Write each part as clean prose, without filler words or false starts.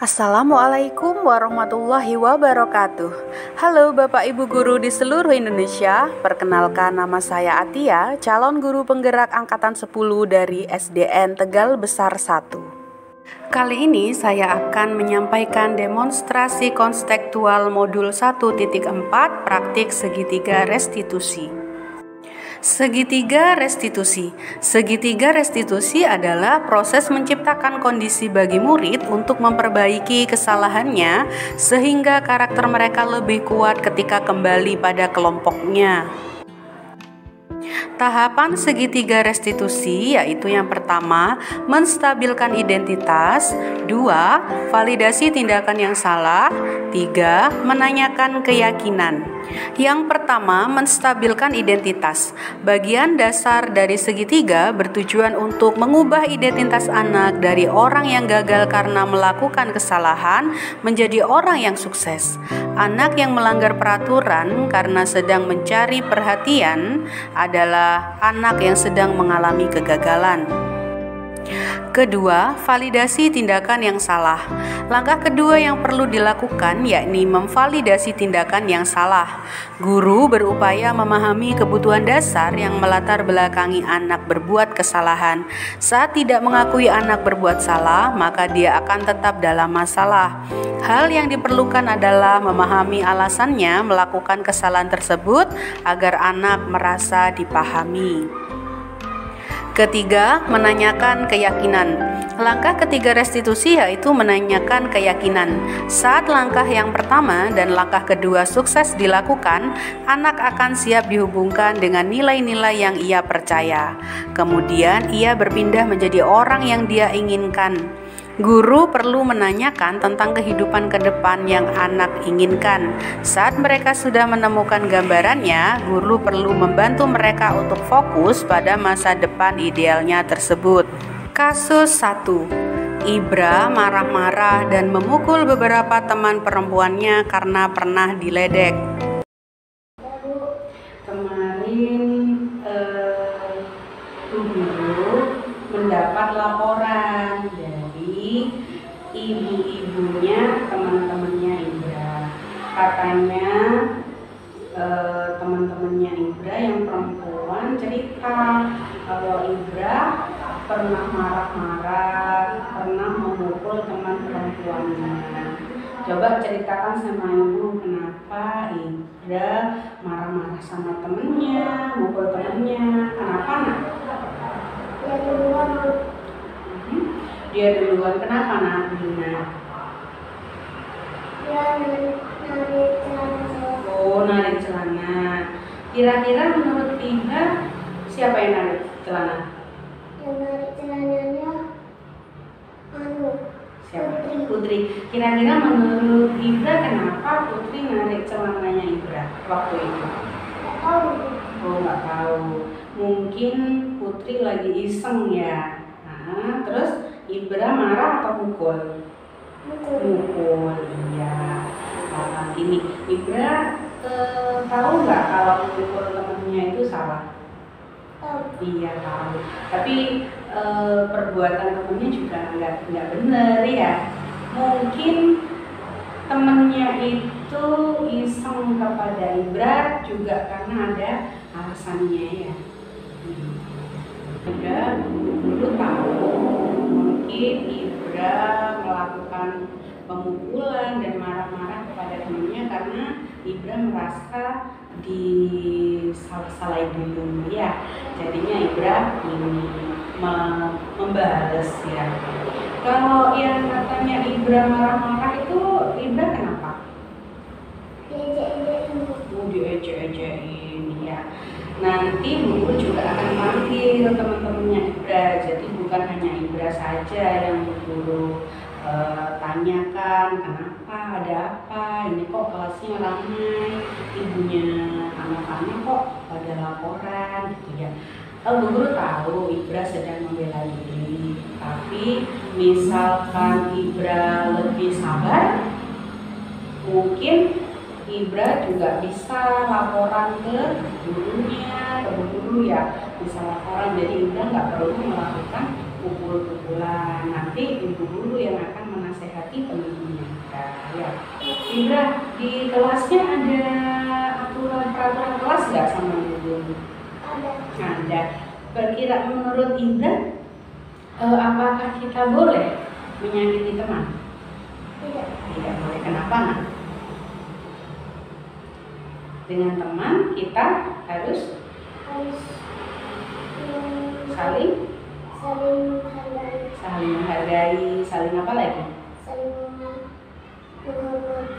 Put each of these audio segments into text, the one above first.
Assalamualaikum warahmatullahi wabarakatuh. Halo Bapak Ibu Guru di seluruh Indonesia. Perkenalkan, nama saya Atia, calon guru penggerak angkatan 10 dari SDN Tegal Besar 1. Kali ini saya akan menyampaikan demonstrasi konstekstual modul 1.4 praktik segitiga restitusi. Segitiga restitusi. Segitiga restitusi adalah proses menciptakan kondisi bagi murid untuk memperbaiki kesalahannya sehingga karakter mereka lebih kuat ketika kembali pada kelompoknya. Tahapan segitiga restitusi yaitu yang pertama, menstabilkan identitas, 2, validasi tindakan yang salah, 3, menanyakan keyakinan. Yang pertama, menstabilkan identitas. Bagian dasar dari segitiga bertujuan untuk mengubah identitas anak dari orang yang gagal karena melakukan kesalahan menjadi orang yang sukses. Anak yang melanggar peraturan karena sedang mencari perhatian adalah anak yang sedang mengalami kegagalan. Kedua, validasi tindakan yang salah. Langkah kedua yang perlu dilakukan yakni memvalidasi tindakan yang salah. Guru berupaya memahami kebutuhan dasar yang melatar belakangi anak berbuat kesalahan. Saat tidak mengakui anak berbuat salah, maka dia akan tetap dalam masalah. Hal yang diperlukan adalah memahami alasannya melakukan kesalahan tersebut agar anak merasa dipahami. Ketiga, menanyakan keyakinan. Langkah ketiga restitusi yaitu menanyakan keyakinan. Saat langkah yang pertama dan langkah kedua sukses dilakukan, anak akan siap dihubungkan dengan nilai-nilai yang ia percaya. Kemudian ia berpindah menjadi orang yang dia inginkan. Guru perlu menanyakan tentang kehidupan ke depan yang anak inginkan. Saat mereka sudah menemukan gambarannya, guru perlu membantu mereka untuk fokus pada masa depan idealnya tersebut. Kasus 1. Ibra marah-marah dan memukul beberapa teman perempuannya karena pernah diledek. Kemarin guru mendapat laporan dari ibu-ibunya teman-temannya Ibra. Katanya teman-temannya Ibra yang perempuan cerita kalau Ibra pernah marah-marah, pernah memukul teman perempuannya. Coba ceritakan sama ibu kenapa Ibra marah-marah sama temennya, mukul temennya. Kenapa nak? Dia duluan. Kenapa nak? Oh, narik celana. Kira-kira menurut Ibra siapa yang narik celana? Yang narik celananya Siapa? Putri. Kira-kira menurut Ibra kenapa Putri narik celananya Ibra waktu itu? Nggak tahu. Oh, nggak tahu. Mungkin Putri lagi iseng ya. Nah, terus Ibra marah atau mukul? Mukul, iya. Nah, ini Ibra tahu nggak kalau mukul temennya itu salah? Iya tahu. Tapi perbuatan temennya juga nggak benar ya. Mungkin temennya itu iseng kepada Ibra juga karena ada alasannya ya. Ibra dulu tahu mungkin Ibra melakukan pemukulan dan marah-marah kepada temannya karena Ibra merasa disalah-salahin dulu ya. Jadinya Ibra ini membalas ya. Kalau yang katanya Ibra marah-marah itu Ibra kenapa? Diejek-ejekin ya. Nanti guru juga akan manggil teman-temannya Ibra. Jadi bukan hanya Ibra saja yang guru tanyakan kenapa, ada apa, ini kok kelasnya ramai, ibunya anak-anak kok pada laporan gitu ya. Guru tahu Ibra sedang membela diri, tapi misalkan Ibra lebih sabar, mungkin Ibra juga bisa laporan ke gurunya, ke guru ya, bisa laporan. Jadi Ibra nggak perlu melakukan pukul-pukulan. Nanti ibu guru yang akan menasehati menasehati teman-temannya. Ya. Indra, di kelasnya ada aturan peraturan kelas nggak sama guru? Ada. Kira menurut Indra, apakah kita boleh menyakiti teman? Tidak boleh. Kenapa, Nak? Dengan teman kita harus saling menghargai, saling apa lagi?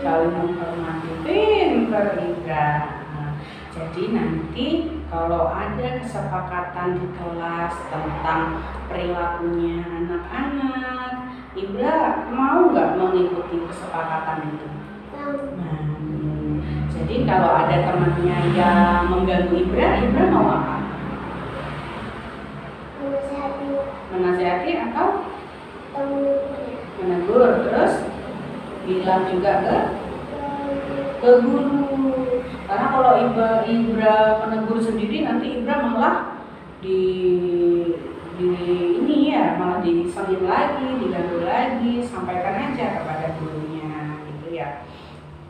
Saling menghormati. Pintar Indra. Jadi nanti kalau ada kesepakatan di kelas tentang perilakunya anak-anak, Ibra mau nggak mengikuti kesepakatan itu? Jadi kalau ada temannya yang mengganggu Ibra mau apa? Menasihati atau menegur, terus bilang juga ke guru. Karena kalau Ibra menegur sendiri, nanti Ibra malah malah disengin lagi, diganggu lagi. Sampaikan aja kepada gurunya, gitu ya.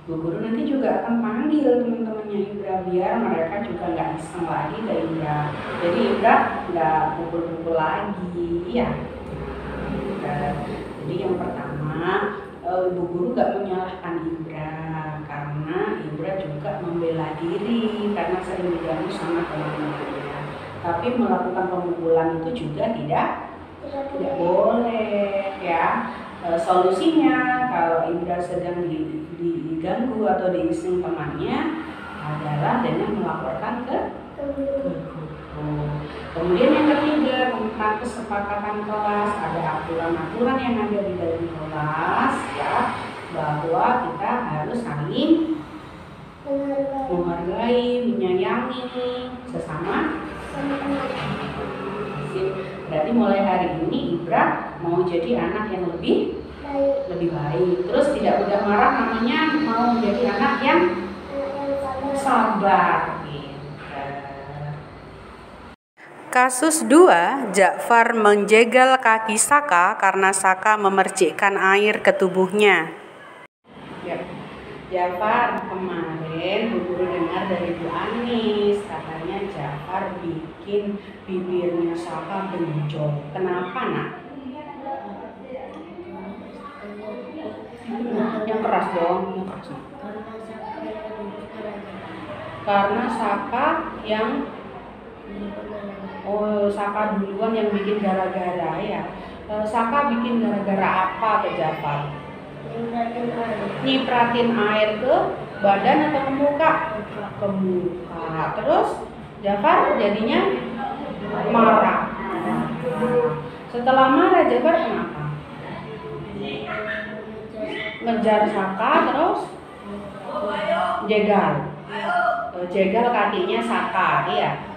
Bu guru nanti juga akan panggil teman-temannya Ibra biar mereka juga nggak iseng lagi ke Ibra. Jadi Ibra nggak pukul-pukul lagi, ya. Jadi yang pertama, Bu guru nggak menyalahkan Ibra karena Ibra juga membela diri karena sering diganggu sama teman-temannya. Tapi melakukan pemukulan itu juga tidak boleh, ya. Solusinya kalau Ibra sedang diganggu atau diiseng temannya adalah dengan melaporkan ke guru. Kemudian yang ketiga, tentang kesepakatan kelas, ada aturan-aturan yang ada di dalam kelas, ya, bahwa kita harus saling menghargai, menyayangi sesama. Berarti mulai hari ini Ibra mau jadi anak yang lebih baik. Terus tidak mudah marah, namanya mau menjadi anak yang sabar. Kasus 2, Ja'far menjegal kaki Saka karena Saka memercikkan air ke tubuhnya. Ya. Ja'far, kemarin Bu Guru dengar dari Bu Anis, katanya Ja'far bikin bibirnya Saka benjol. Kenapa, Nak? Yang keras dong, yang keras. Karena Saka yang Saka duluan yang bikin gara-gara, ya. Saka bikin gara-gara apa ke Ja'far? Nyipratin air ke badan atau ke muka? Ke muka. Terus Ja'far jadinya marah. Setelah marah Ja'far kenapa? Ngejar Saka, terus jegal kakinya Saka, iya.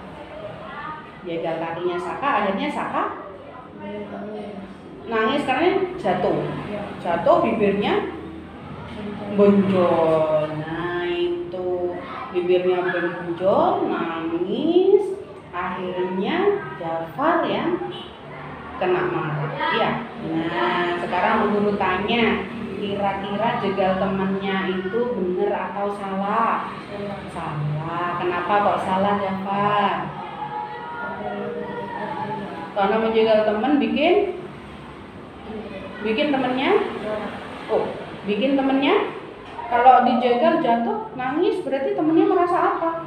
Jegal kakinya Saka, akhirnya Saka nangis karena jatuh bibirnya benjol. Nah itu bibirnya benjol, nangis, akhirnya Ja'far yang kena marah, iya. Nah sekarang guru tanya, kira-kira jegal temannya itu benar atau salah? Salah. Kenapa kok salah, Ja'far? Karena menjegal teman bikin temennya, bikin temennya kalau dijegal jatuh nangis, berarti temennya merasa apa?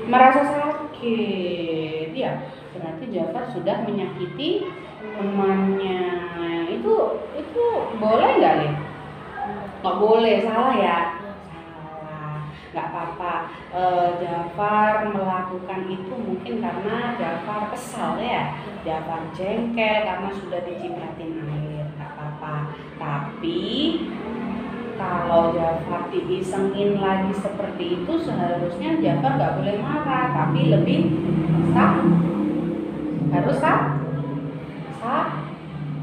Merasa sakit, ya. Berarti Ja'far sudah menyakiti temannya. Itu boleh nggak, Le? Nggak boleh, salah ya. Nggak apa-apa. Ja'far melakukan itu mungkin karena Ja'far kesal, ya. Ja'far jengkel karena sudah dicipratin air, nggak apa-apa. Tapi kalau Ja'far diisengin lagi seperti itu, seharusnya Ja'far nggak boleh marah, tapi lebih harus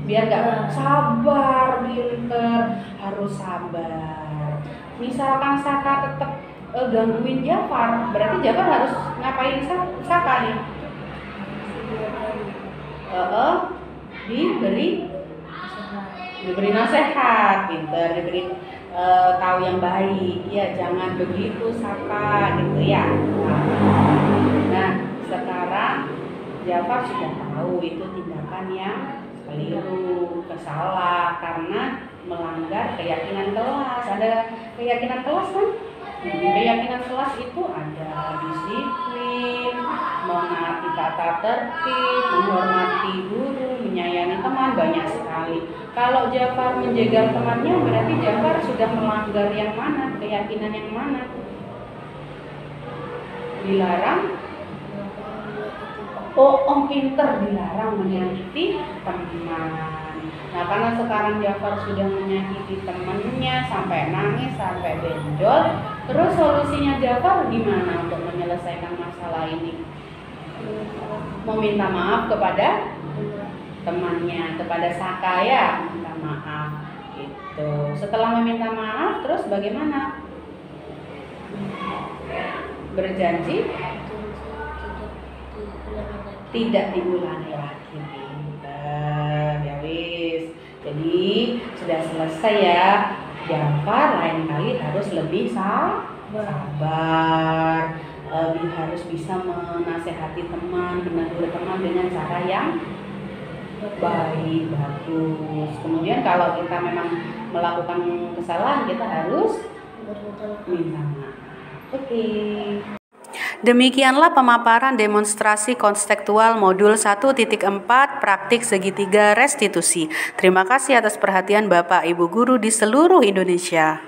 biar nggak sabar, pinter, harus sabar. Misalkan Saka tetap gangguin Ja'far, berarti Ja'far harus ngapain Saka nih? diberi nasihat, pinter, diberi tahu yang baik, ya jangan begitu Saka gitu ya. Nah sekarang Jafar sudah tahu itu tindakan yang keliru, salah karena melanggar keyakinan kelas. Ada keyakinan kelas kan? Keyakinan kelas itu ada disiplin, menaati tata tertib, menghormati guru, menyayangi teman, banyak sekali. Kalau Jafar menjegal temannya, berarti Jafar sudah melanggar yang mana? Keyakinan yang mana? Dilarang. Oh, pinter, dilarang menyakiti teman. Nah, karena sekarang Jafar sudah menyakiti temannya sampai nangis, sampai benjol, terus solusinya Jafar gimana untuk menyelesaikan masalah ini? Meminta maaf kepada temannya, kepada Saka ya, minta maaf. Gitu. Setelah meminta maaf, terus bagaimana? Berjanji tidak diulangi lagi. Ya wis. Jadi sudah selesai ya. Jafar lain kali harus lebih sabar. Harus bisa menasehati teman, menegur teman dengan cara yang baik, bagus. Kemudian kalau kita memang melakukan kesalahan, kita harus minta maaf. Oke. Demikianlah pemaparan demonstrasi konstekstual modul 1.4 praktik segitiga restitusi. Terima kasih atas perhatian Bapak Ibu guru di seluruh Indonesia.